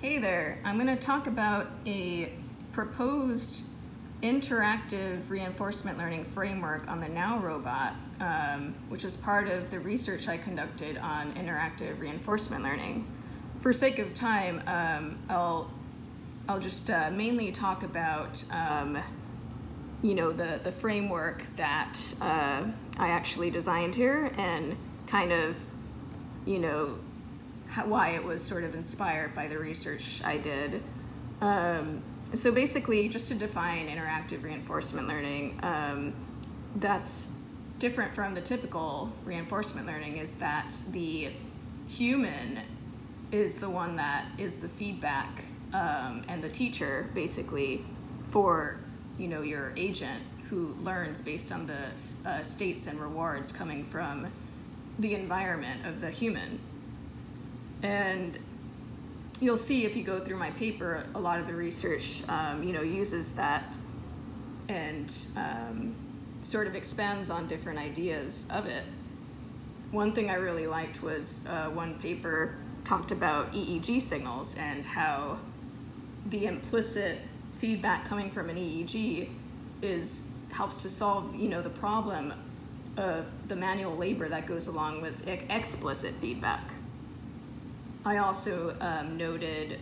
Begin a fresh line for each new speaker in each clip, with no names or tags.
Hey there, I'm going to talk about a proposed interactive reinforcement learning framework on the Now robot, which is part of the research I conducted on interactive reinforcement learning. For sake of time, I'll just mainly talk about the framework that I actually designed here and kind of why it was sort of inspired by the research I did. So basically, just to define interactive reinforcement learning, that's different from the typical reinforcement learning, is that the human is the one that is the feedback and the teacher, basically, for your agent, who learns based on the states and rewards coming from the environment of the human. And you'll see if you go through my paper, a lot of the research uses that and sort of expands on different ideas of it. One thing I really liked was one paper talked about EEG signals and how the implicit feedback coming from an EEG helps to solve the problem of the manual labor that goes along with explicit feedback. I also noted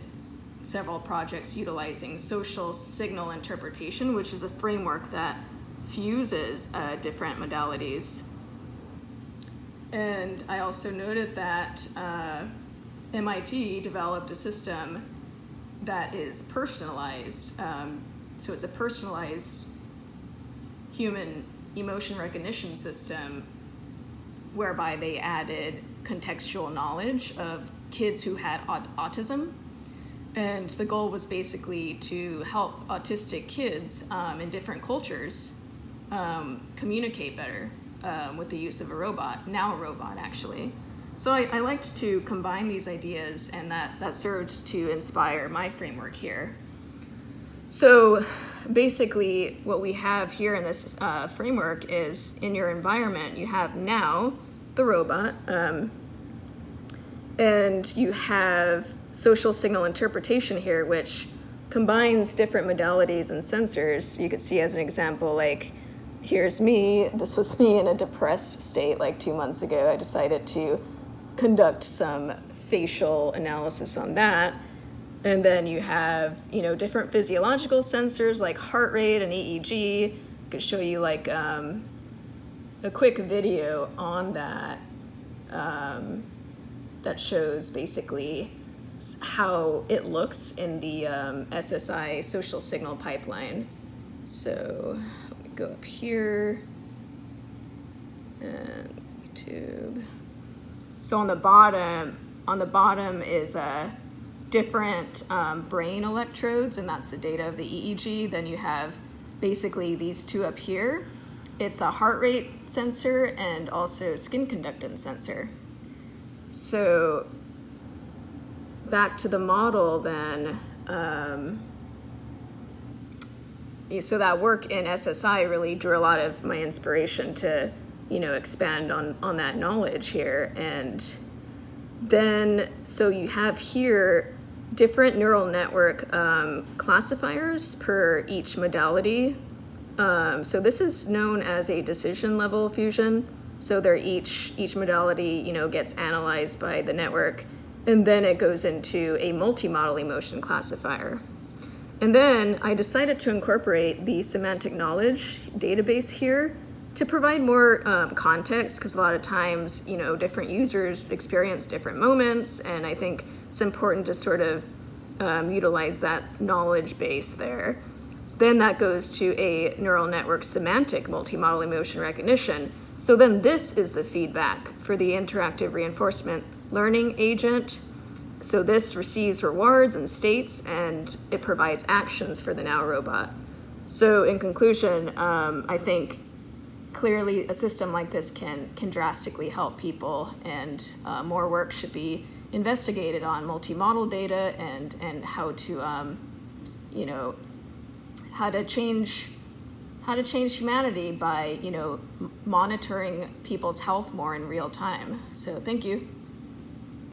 several projects utilizing social signal interpretation, which is a framework that fuses different modalities. And I also noted that MIT developed a system that is personalized. So it's a personalized human emotion recognition system whereby they added contextual knowledge of kids who had autism. And the goal was basically to help autistic kids in different cultures communicate better with the use of a robot, now a robot actually. So I liked to combine these ideas, and that served to inspire my framework here. So basically what we have here in this framework is, in your environment, you have Now, the robot, and you have social signal interpretation here, which combines different modalities and sensors. You could see as an example, like, here's me. This was me in a depressed state like 2 months ago. I decided to conduct some facial analysis on that. And then you have, different physiological sensors like heart rate and EEG. I could show you like a quick video on that that shows basically how it looks in the SSI social signal pipeline. So let me go up here and YouTube. So on the bottom is different brain electrodes, and that's the data of the EEG. Then you have basically these two up here. It's a heart rate sensor and also a skin conductance sensor. So back to the model then, so that work in SSI really drew a lot of my inspiration to, expand on that knowledge here. And then, so you have here different neural network classifiers per each modality. So this is known as a decision level fusion. So they're each modality, gets analyzed by the network, and then it goes into a multi-model emotion classifier. And then I decided to incorporate the semantic knowledge database here to provide more context, because a lot of times, different users experience different moments, and I think it's important to sort of utilize that knowledge base there. So then that goes to a neural network semantic multi-model emotion recognition. So then this is the feedback for the interactive reinforcement learning agent. So this receives rewards and states, and it provides actions for the Now robot. So in conclusion, I think clearly a system like this can drastically help people, and more work should be investigated on multi-model data and how to how to change humanity by monitoring people's health more in real time. So thank you.